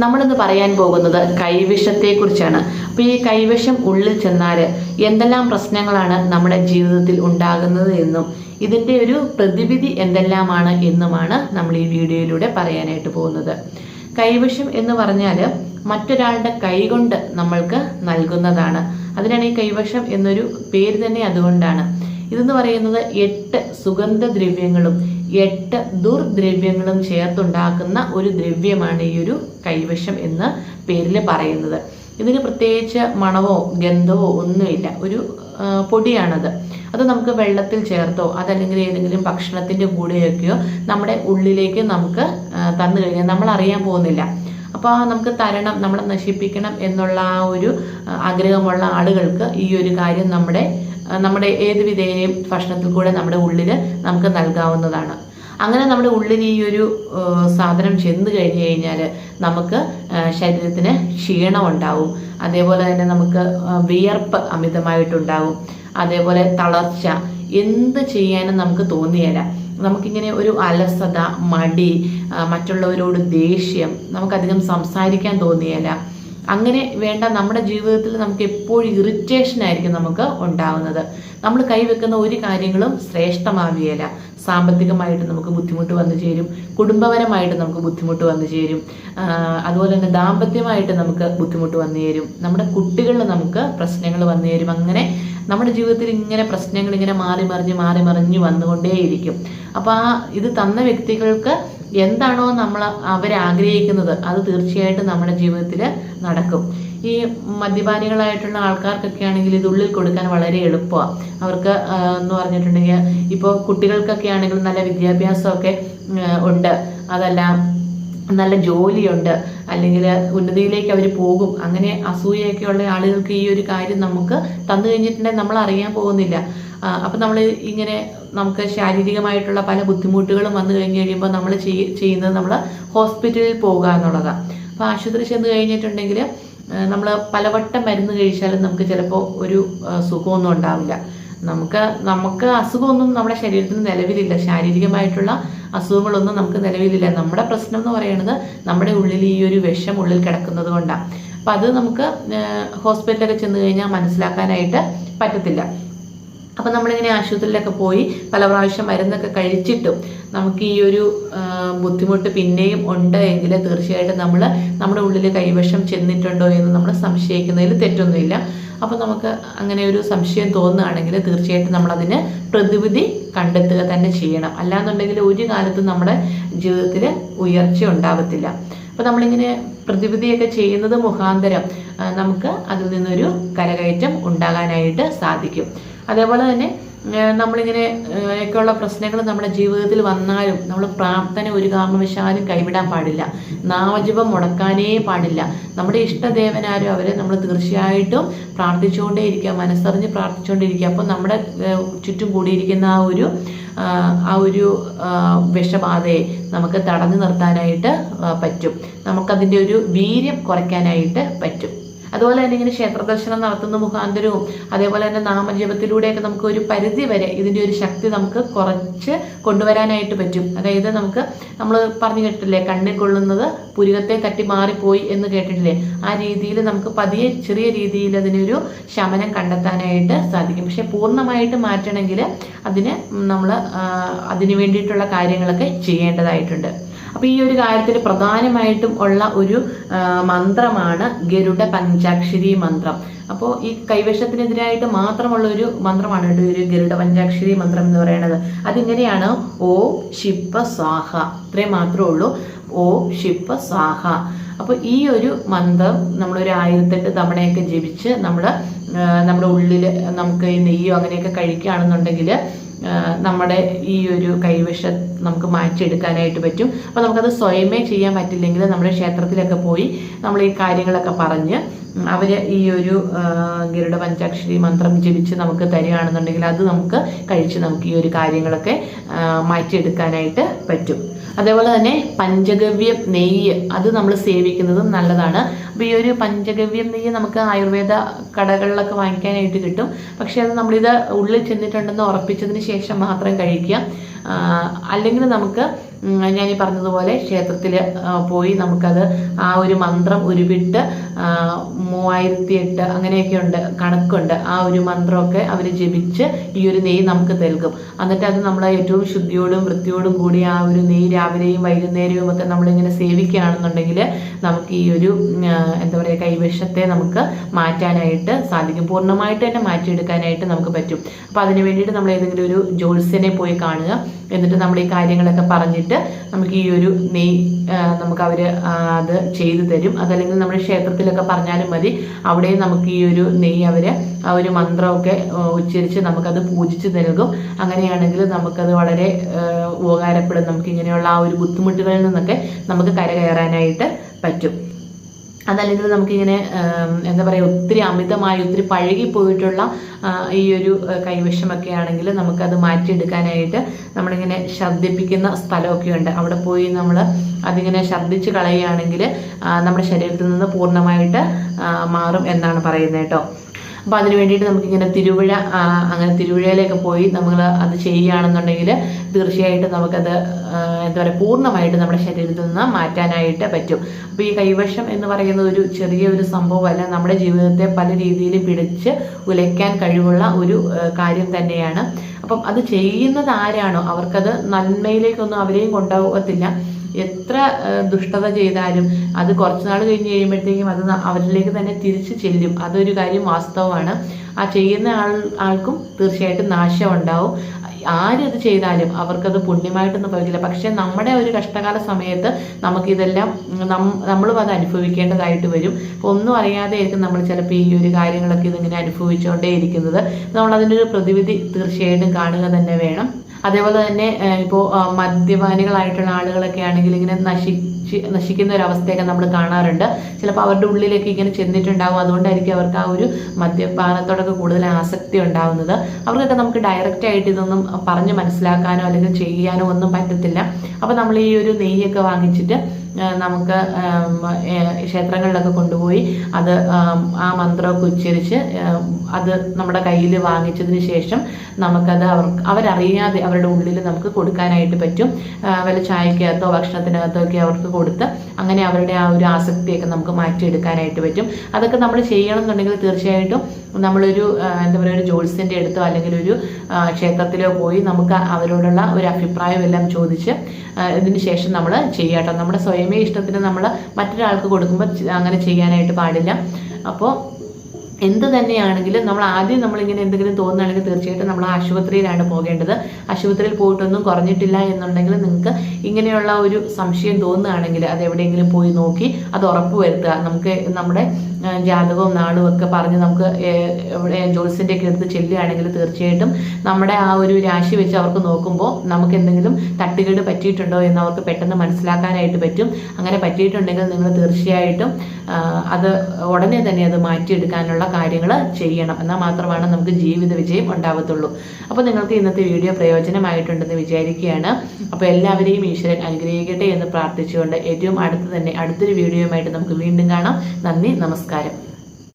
നമ്മളിന്ന് പറയാൻ പോകുന്നത് കൈവിഷത്തെക്കുറിച്ചാണ്. അപ്പോൾ ഈ കൈവിഷം ഉള്ളിൽ ചെന്നാൽ എന്തെല്ലാം പ്രശ്നങ്ങളാണ് നമ്മുടെ ജീവിതത്തിൽ ഉണ്ടാകുന്നത് എന്നും ഇതിൻ്റെ ഒരു പ്രതിവിധി എന്തെല്ലാമാണ് എന്നുമാണ് നമ്മൾ ഈ വീഡിയോയിലൂടെ പറയാനായിട്ട് പോകുന്നത്. കൈവിഷം എന്ന് പറഞ്ഞാൽ മറ്റൊരാളുടെ കൈകൊണ്ട് നമ്മൾക്ക് നൽകുന്നതാണ്. അതിനാണ് ഈ കൈവിഷം എന്നൊരു പേര് തന്നെ അതുകൊണ്ടാണ്. ഇതെന്ന് പറയുന്നത് 8 സുഗന്ധദ്രവ്യങ്ങളും 8 ദുർദ്രവ്യങ്ങളും ചേർത്തുണ്ടാക്കുന്ന ഒരു ദ്രവ്യമാണ് ഈ ഒരു കൈവിഷം എന്ന പേരിൽ പറയുന്നത്. ഇതിന് പ്രത്യേകിച്ച് മണമോ ഗന്ധമോ ഒന്നുമില്ല, ഒരു പൊടിയാണത്. അത് നമുക്ക് വെള്ളത്തിൽ ചേർത്തോ അതല്ലെങ്കിൽ ഏതെങ്കിലും ഭക്ഷണത്തിൻ്റെ കൂടെയൊക്കെയോ നമ്മുടെ ഉള്ളിലേക്ക് നമുക്ക് തന്നു കഴിഞ്ഞാൽ നമ്മൾ അറിയാൻ പോകുന്നില്ല. അപ്പോൾ നമുക്ക് തരണം, നമ്മളെ നശിപ്പിക്കണം എന്നുള്ള ആ ഒരു ആഗ്രഹമുള്ള ആളുകൾക്ക് ഈ ഒരു കാര്യം നമ്മുടെ ഏത് വിധേനയും ഭക്ഷണത്തിൽ കൂടെ നമ്മുടെ ഉള്ളിൽ നമുക്ക് നൽകാവുന്നതാണ്. അങ്ങനെ നമ്മുടെ ഉള്ളിൽ ഈ ഒരു സാധനം ചെന്ന് കഴിഞ്ഞു കഴിഞ്ഞാൽ നമുക്ക് ശരീരത്തിന് ക്ഷീണം ഉണ്ടാവും, അതേപോലെ തന്നെ നമുക്ക് വിയർപ്പ് അമിതമായിട്ടുണ്ടാവും, അതേപോലെ തളർച്ച, എന്ത് ചെയ്യാനും നമുക്ക് തോന്നിയല്ല. നമുക്കിങ്ങനെ ഒരു അലസത, മടി, മറ്റുള്ളവരോട് ദേഷ്യം, നമുക്കധികം സംസാരിക്കാൻ തോന്നിയല്ല. അങ്ങനെ വേണ്ട, നമ്മുടെ ജീവിതത്തിൽ നമുക്ക് എപ്പോഴും ഇറിറ്റേഷൻ ആയിരിക്കും നമുക്ക് ഉണ്ടാവുന്നത്. നമ്മൾ കൈവെക്കുന്ന ഒരു കാര്യങ്ങളും ശ്രേഷ്ഠമാവുകയില്ല. സാമ്പത്തികമായിട്ട് നമുക്ക് ബുദ്ധിമുട്ട് വന്നു ചേരും, കുടുംബപരമായിട്ട് നമുക്ക് ബുദ്ധിമുട്ട് വന്നു ചേരും, അതുപോലെ തന്നെ ദാമ്പത്യമായിട്ട് നമുക്ക് ബുദ്ധിമുട്ട് വന്നു ചേരും, നമ്മുടെ കുട്ടികളിൽ നമുക്ക് പ്രശ്നങ്ങൾ വന്നു ചേരും. അങ്ങനെ നമ്മുടെ ജീവിതത്തിൽ ഇങ്ങനെ പ്രശ്നങ്ങൾ ഇങ്ങനെ മാറി മറിഞ്ഞ് വന്നുകൊണ്ടേയിരിക്കും. അപ്പോൾ ഇത് തന്ന വ്യക്തികൾക്ക് എന്താണോ അവരാഗ്രഹിക്കുന്നത് അത് തീർച്ചയായിട്ടും നമ്മുടെ ജീവിതത്തിൽ നടക്കും. ഈ മദ്യപാനികളായിട്ടുള്ള ആൾക്കാർക്കൊക്കെ ആണെങ്കിൽ ഇത് ഉള്ളിൽ കൊടുക്കാൻ വളരെ എളുപ്പമാണ്. അവർക്ക് എന്ന് പറഞ്ഞിട്ടുണ്ടെങ്കിൽ ഇപ്പോൾ കുട്ടികൾക്കൊക്കെ ആണെങ്കിൽ നല്ല വിദ്യാഭ്യാസമൊക്കെ ഉണ്ട്, അതല്ല നല്ല ജോലിയുണ്ട്, അല്ലെങ്കിൽ ഉന്നതിയിലേക്ക് അവർ പോകും. അങ്ങനെ അസൂയൊക്കെ ഉള്ള ആളുകൾക്ക് ഈ ഒരു കാര്യം നമുക്ക് തന്നു കഴിഞ്ഞിട്ടുണ്ടെങ്കിൽ നമ്മൾ അറിയാൻ പോകുന്നില്ല. അപ്പം നമ്മൾ ഇങ്ങനെ നമുക്ക് ശാരീരികമായിട്ടുള്ള പല ബുദ്ധിമുട്ടുകളും വന്നു കഴിഞ്ഞ് കഴിയുമ്പോൾ നമ്മൾ ചെയ്യുന്നത് നമ്മൾ ഹോസ്പിറ്റലിൽ പോകുക എന്നുള്ളതാണ്. അപ്പോൾ ആശുപത്രി ചെന്ന് കഴിഞ്ഞിട്ടുണ്ടെങ്കിൽ നമ്മൾ പലവട്ടം മരുന്ന് കഴിച്ചാലും നമുക്ക് ചിലപ്പോൾ ഒരു സുഖമൊന്നും ഉണ്ടാവില്ല. നമുക്ക് അസുഖമൊന്നും നമ്മുടെ ശരീരത്തിന് നിലവിലില്ല, ശാരീരികമായിട്ടുള്ള അസുഖങ്ങളൊന്നും നമുക്ക് നിലവിലില്ല. നമ്മുടെ പ്രശ്നം എന്ന് പറയുന്നത് നമ്മുടെ ഉള്ളിൽ ഈ ഒരു വിഷം ഉള്ളിൽ കിടക്കുന്നത് കൊണ്ടാണ്. അപ്പം അത് നമുക്ക് ഹോസ്പിറ്റലൊക്കെ ചെന്ന് കഴിഞ്ഞാൽ മനസ്സിലാക്കാനായിട്ട് പറ്റത്തില്ല. അപ്പം നമ്മളിങ്ങനെ ആശുപത്രിയിലൊക്കെ പോയി പല പ്രാവശ്യം മരുന്നൊക്കെ കഴിച്ചിട്ടും നമുക്ക് ഈ ഒരു ബുദ്ധിമുട്ട് പിന്നെയും ഉണ്ട് എങ്കിൽ തീർച്ചയായിട്ടും നമ്മുടെ ഉള്ളിൽ കൈവശം ചെന്നിട്ടുണ്ടോ എന്ന് നമ്മൾ സംശയിക്കുന്നതിൽ തെറ്റൊന്നുമില്ല. അപ്പോൾ നമുക്ക് അങ്ങനെ ഒരു സംശയം തോന്നുകയാണെങ്കിൽ തീർച്ചയായിട്ടും നമ്മളതിന് പ്രതിവിധി കണ്ടെത്തുക തന്നെ ചെയ്യണം. അല്ലാന്നുണ്ടെങ്കിൽ ഒരു കാലത്തും നമ്മുടെ ജീവിതത്തിൽ ഉയർച്ച ഉണ്ടാവത്തില്ല. അപ്പോൾ നമ്മളിങ്ങനെ പ്രതിവിധിയൊക്കെ ചെയ്യുന്നത് മുഖാന്തരം നമുക്ക് അതിൽ നിന്നൊരു കരകയറ്റം ഉണ്ടാകാനായിട്ട് സാധിക്കും. അതേപോലെ തന്നെ നമ്മളിങ്ങനെ ഒക്കെയുള്ള പ്രശ്നങ്ങൾ നമ്മുടെ ജീവിതത്തിൽ വന്നാലും നമ്മൾ പ്രാർത്ഥന ഒരു കാരണവശാലും കൈവിടാൻ പാടില്ല, നാമജപം മുടക്കാനേ പാടില്ല. നമ്മുടെ ഇഷ്ടദേവനാരും അവരെ നമ്മൾ തീർച്ചയായിട്ടും പ്രാർത്ഥിച്ചുകൊണ്ടേ ഇരിക്കുക, മനസ്സറിഞ്ഞ് പ്രാർത്ഥിച്ചുകൊണ്ടിരിക്കുക. അപ്പോൾ നമ്മുടെ ചുറ്റും കൂടിയിരിക്കുന്ന ആ ഒരു വിഷബാധയെ നമുക്ക് തടഞ്ഞു നിർത്താനായിട്ട് പറ്റും, നമുക്കതിൻ്റെ ഒരു വീര്യം കുറയ്ക്കാനായിട്ട് പറ്റും. അതുപോലെ തന്നെ ഇങ്ങനെ ക്ഷേത്രദർശനം നടത്തുന്ന മുഖാന്തരവും അതേപോലെ തന്നെ നാമജപത്തിലൂടെയൊക്കെ നമുക്ക് ഒരു പരിധി വരെ ഇതിൻ്റെ ഒരു ശക്തി നമുക്ക് കുറച്ച് കൊണ്ടുവരാനായിട്ട് പറ്റും. അതായത് നമ്മൾ പറഞ്ഞു കേട്ടിട്ടില്ലേ, കണ്ണിൽ കൊള്ളുന്നത് പുരികത്തെ തട്ടി മാറിപ്പോയി എന്ന് കേട്ടിട്ടില്ലേ? ആ രീതിയിൽ നമുക്ക് പതിയെ ചെറിയ രീതിയിൽ അതിനൊരു ശമനം കണ്ടെത്താനായിട്ട് സാധിക്കും. പക്ഷെ പൂർണ്ണമായിട്ട് മാറ്റണമെങ്കിൽ നമ്മൾ അതിന് വേണ്ടിയിട്ടുള്ള കാര്യങ്ങളൊക്കെ ചെയ്യേണ്ടതായിട്ടുണ്ട്. അപ്പോൾ ഈ ഒരു കാര്യത്തിൽ പ്രധാനമായിട്ടും ഉള്ള ഒരു മന്ത്രമാണ് ഗരുഡ പഞ്ചാക്ഷരി മന്ത്രം. അപ്പോൾ ഈ കൈവശത്തിനെതിരായിട്ട് മാത്രമുള്ള ഒരു മന്ത്രമാണ് കേട്ടോ ഒരു ഗരുഡ പഞ്ചാക്ഷരി മന്ത്രം എന്ന് പറയുന്നത്. അതിങ്ങനെയാണ്: ഓം ശിവ സ്വാഹ. ഇത്രയും മാത്രമേ ഉള്ളൂ, ഓം ശിവ സ്വാഹ. അപ്പോൾ ഈ ഒരു മന്ത്രം നമ്മളൊരു 1008 തവണയൊക്കെ ജപിച്ച് നമ്മുടെ ഉള്ളിൽ നമുക്ക് ഈ നെയ്യോ അങ്ങനെയൊക്കെ കഴിക്കുകയാണെന്നുണ്ടെങ്കിൽ നമ്മുടെ ഈ ഒരു കൈവശം നമുക്ക് മാറ്റിയെടുക്കാനായിട്ട് പറ്റും. അപ്പോൾ നമുക്കത് സ്വയമേ ചെയ്യാൻ പറ്റില്ലെങ്കിൽ നമ്മുടെ ക്ഷേത്രത്തിലൊക്കെ പോയി നമ്മൾ ഈ കാര്യങ്ങളൊക്കെ പറഞ്ഞ് അവർ ഈ ഒരു ഗരുഡ പഞ്ചാക്ഷരി മന്ത്രം ജപിച്ച് നമുക്ക് തരികയാണെന്നുണ്ടെങ്കിൽ അത് നമുക്ക് കഴിച്ച് നമുക്ക് ഈ ഒരു കാര്യങ്ങളൊക്കെ മാറ്റിയെടുക്കാനായിട്ട് പറ്റും. അതേപോലെ തന്നെ പഞ്ചഗവ്യം നെയ്യ് അത് നമ്മൾ സേവിക്കുന്നതും നല്ലതാണ്. അപ്പോൾ ഈ ഒരു പഞ്ചഗവ്യം നെയ്യ് നമുക്ക് ആയുർവേദ കടകളിലൊക്കെ വാങ്ങിക്കാനായിട്ട് കിട്ടും. പക്ഷേ അത് നമ്മളിത് ഉള്ളിൽ ചെന്നിട്ടുണ്ടെന്ന് ഉറപ്പിച്ചതിന് ശേഷം മാത്രം കഴിക്കുക. അല്ലെങ്കിൽ നമുക്ക് ഞാൻ ഈ പറഞ്ഞതുപോലെ ക്ഷേത്രത്തിൽ പോയി നമുക്കത് ആ ഒരു മന്ത്രം ഉരുവിട്ട് 3008 അങ്ങനെയൊക്കെ ഉണ്ട്, കണക്കുണ്ട്. ആ ഒരു മന്ത്രമൊക്കെ അവർ ജപിച്ച് ഈ ഒരു നെയ്യ് നമുക്ക് നൽകും. എന്നിട്ട് അത് നമ്മൾ ഏറ്റവും ശുദ്ധിയോടും വൃത്തിയോടും കൂടി ആ ഒരു നെയ്യ് രാവിലെയും വൈകുന്നേരവും ഒക്കെ നമ്മളിങ്ങനെ സേവിക്കുകയാണെന്നുണ്ടെങ്കിൽ നമുക്ക് ഈ ഒരു എന്താ പറയുക കൈവിഷത്തെ നമുക്ക് മാറ്റാനായിട്ട് സാധിക്കും. പൂർണ്ണമായിട്ട് തന്നെ മാറ്റിയെടുക്കാനായിട്ട് നമുക്ക് പറ്റും. അപ്പോൾ അതിന് വേണ്ടിയിട്ട് നമ്മൾ ഏതെങ്കിലും ഒരു ജ്യോത്സ്യനെ പോയി കാണുക. എന്നിട്ട് നമ്മൾ ഈ കാര്യങ്ങളൊക്കെ പറഞ്ഞിട്ട് നമുക്ക് ഈ ഒരു നെയ്യ് നമുക്ക് അവർ അത് ചെയ്തു തരും. അതല്ലെങ്കിൽ നമ്മുടെ ക്ഷേത്രത്തിലൊക്കെ പറഞ്ഞാലും മതി, അവിടെയും നമുക്ക് ഈ ഒരു നെയ്യ് അവർ ആ ഒരു മന്ത്രമൊക്കെ ഉച്ചരിച്ച് നമുക്കത് പൂജിച്ച് നൽകും. അങ്ങനെയാണെങ്കിൽ നമുക്കത് വളരെ ഉപകാരപ്പെടും. നമുക്ക് ഇങ്ങനെയുള്ള ആ ഒരു ബുദ്ധിമുട്ടുകളിൽ നിന്നൊക്കെ നമുക്ക് കരകയറാനായിട്ട് പറ്റും. അതല്ലെങ്കിൽ നമുക്കിങ്ങനെ എന്താ പറയുക ഒത്തിരി അമിതമായി ഒത്തിരി പഴകിപ്പോയിട്ടുള്ള ഈ ഒരു കൈവശമൊക്കെ ആണെങ്കിൽ നമുക്കത് മാറ്റിയെടുക്കാനായിട്ട് നമ്മളിങ്ങനെ ഛർദ്ദിപ്പിക്കുന്ന സ്ഥലമൊക്കെ ഉണ്ട്. അവിടെ പോയി നമ്മൾ അതിങ്ങനെ ഛർദ്ദിച്ച് കളയുകയാണെങ്കിൽ നമ്മുടെ ശരീരത്തിൽ നിന്ന് പൂർണ്ണമായിട്ട് മാറും എന്നാണ് പറയുന്നത് കേട്ടോ. അപ്പോൾ അതിന് വേണ്ടിയിട്ട് നമുക്കിങ്ങനെ തിരുവഴ അങ്ങനെ തിരുവഴയിലേക്ക് പോയി നമ്മൾ അത് ചെയ്യുകയാണെന്നുണ്ടെങ്കിൽ തീർച്ചയായിട്ടും നമുക്കത് എന്താ പറയുക പൂർണ്ണമായിട്ട് നമ്മുടെ ശരീരത്തിൽ നിന്ന് മാറ്റാനായിട്ട് പറ്റും. അപ്പോൾ ഈ കൈവശം എന്ന് പറയുന്നത് ഒരു ചെറിയൊരു സംഭവമല്ല, നമ്മുടെ ജീവിതത്തെ പല രീതിയിൽ പിടിച്ച് ഉലയ്ക്കാൻ കഴിവുള്ള ഒരു കാര്യം തന്നെയാണ്. അപ്പം അത് ചെയ്യുന്നത് ആരാണോ അവർക്കത് നന്മയിലേക്കൊന്നും അവരെയും കൊണ്ടുപോകത്തില്ല. എത്ര ദുഷ്ടത ചെയ്താലും അത് കുറച്ച് നാൾ കഴിഞ്ഞ് കഴിയുമ്പോഴത്തേക്കും അത് അവരിലേക്ക് തന്നെ തിരിച്ചു ചെല്ലും. അതൊരു കാര്യം വാസ്തവമാണ്. ആ ചെയ്യുന്ന ആൾക്കും തീർച്ചയായിട്ടും നാശം ഉണ്ടാവും. ആരത് ചെയ്താലും അവർക്കത് പുണ്യമായിട്ടൊന്നും ഭവിക്കില്ല. പക്ഷെ നമ്മുടെ ഒരു കഷ്ടകാല സമയത്ത് നമുക്കിതെല്ലാം നമ്മളും അത് അനുഭവിക്കേണ്ടതായിട്ട് വരും. ഒന്നും അറിയാതെ ആയിരിക്കും നമ്മൾ ചിലപ്പോൾ ഈ ഒരു കാര്യങ്ങളൊക്കെ ഇതിങ്ങനെ അനുഭവിച്ചുകൊണ്ടേ ഇരിക്കുന്നത്. നമ്മളതിൻ്റെ ഒരു പ്രതിവിധി തീർച്ചയായിട്ടും കാണുക തന്നെ വേണം. അതേപോലെ തന്നെ ഇപ്പോൾ മദ്യപാനികളായിട്ടുള്ള ആളുകളൊക്കെ ആണെങ്കിൽ ഇങ്ങനെ നശിക്കുന്ന ഒരു അവസ്ഥയൊക്കെ നമ്മൾ കാണാറുണ്ട്. ചിലപ്പോൾ അവരുടെ ഉള്ളിലേക്ക് ഇങ്ങനെ ചെന്നിട്ടുണ്ടാവും. അതുകൊണ്ടായിരിക്കും അവർക്ക് ആ ഒരു മദ്യപാനത്തോടൊക്കെ കൂടുതൽ ആസക്തി ഉണ്ടാവുന്നത്. അവർക്കൊക്കെ നമുക്ക് ഡയറക്റ്റ് ആയിട്ട് ഇതൊന്നും പറഞ്ഞ് മനസ്സിലാക്കാനോ അല്ലെങ്കിൽ ചെയ്യാനോ ഒന്നും പറ്റത്തില്ല. അപ്പോൾ നമ്മൾ ഈ ഒരു നെയ്യൊക്കെ വാങ്ങിച്ചിട്ട് നമുക്ക് ക്ഷേത്രങ്ങളിലൊക്കെ കൊണ്ടുപോയി അത് ആ മന്ത്രമൊക്കെ ഉച്ചരിച്ച് അത് നമ്മുടെ കയ്യിൽ വാങ്ങിച്ചതിന് ശേഷം നമുക്കത് അവരറിയാതെ അവരുടെ ഉള്ളിൽ നമുക്ക് കൊടുക്കാനായിട്ട് പറ്റും. വല്ല ചായക്കകത്തോ ഭക്ഷണത്തിനകത്തോ ഒക്കെ അവർക്ക് കൊടുത്ത് അങ്ങനെ അവരുടെ ആ ഒരു ആസക്തിയൊക്കെ നമുക്ക് മാറ്റിയെടുക്കാനായിട്ട് പറ്റും. അതൊക്കെ നമ്മൾ ചെയ്യണമെന്നുണ്ടെങ്കിൽ തീർച്ചയായിട്ടും നമ്മളൊരു എന്താ പറയുക ഒരു ജ്യോത്സ്യൻ്റെ അടുത്തോ അല്ലെങ്കിൽ ഒരു ക്ഷേത്രത്തിലോ പോയി നമുക്ക് അവരോടുള്ള ഒരു അഭിപ്രായം എല്ലാം ചോദിച്ച് ഇതിന് ശേഷം നമ്മൾ ചെയ്യാട്ടോ. നമ്മുടെ സ്വയമേ ഇഷ്ടത്തിന് നമ്മൾ മറ്റൊരാൾക്ക് കൊടുക്കുമ്പോൾ അങ്ങനെ ചെയ്യാനായിട്ട് പാടില്ല. അപ്പോൾ എന്ത് തന്നെയാണെങ്കിലും നമ്മളിങ്ങനെ എന്തെങ്കിലും തോന്നുകയാണെങ്കിൽ തീർച്ചയായിട്ടും നമ്മൾ ആശുപത്രിയിലാണ് പോകേണ്ടത്. ആശുപത്രിയിൽ പോയിട്ടൊന്നും കുറഞ്ഞിട്ടില്ല എന്നുണ്ടെങ്കിൽ നിങ്ങൾക്ക് ഇങ്ങനെയുള്ള ഒരു സംശയം തോന്നുകയാണെങ്കിൽ അത് എവിടെയെങ്കിലും പോയി നോക്കി അത് ഉറപ്പ് വരുത്തുക. നമുക്ക് നമ്മുടെ ജാതകവും നാളും ഒക്കെ പറഞ്ഞ് നമുക്ക് എവിടെ ജ്യോത്സ്യൻ്റെ ഒക്കെ എടുത്ത് ചെല്ലുകയാണെങ്കിൽ തീർച്ചയായിട്ടും നമ്മുടെ ആ ഒരു രാശി വെച്ച് അവർക്ക് നോക്കുമ്പോൾ നമുക്ക് എന്തെങ്കിലും തട്ടുകേട് പറ്റിയിട്ടുണ്ടോ എന്ന് അവർക്ക് പെട്ടെന്ന് മനസ്സിലാക്കാനായിട്ട് പറ്റും. അങ്ങനെ പറ്റിയിട്ടുണ്ടെങ്കിൽ നിങ്ങൾ തീർച്ചയായിട്ടും അത് ഉടനെ തന്നെ അത് മാറ്റിയെടുക്കാനുള്ള കാര്യങ്ങൾ ചെയ്യണം. എന്നാൽ മാത്രമാണ് നമുക്ക് ജീവിത വിജയം ഉണ്ടാകത്തുള്ളൂ. അപ്പോൾ നിങ്ങൾക്ക് ഇന്നത്തെ വീഡിയോ പ്രയോജനമായിട്ടുണ്ടെന്ന് വിചാരിക്കുകയാണ്. അപ്പോൾ എല്ലാവരെയും ഈശ്വരൻ അനുഗ്രഹിക്കട്ടെ എന്ന് പ്രാർത്ഥിച്ചുകൊണ്ട് ഏറ്റവും അടുത്തൊരു വീഡിയോയുമായിട്ട് നമുക്ക് വീണ്ടും കാണാം. നന്ദി, നമസ്കാരം.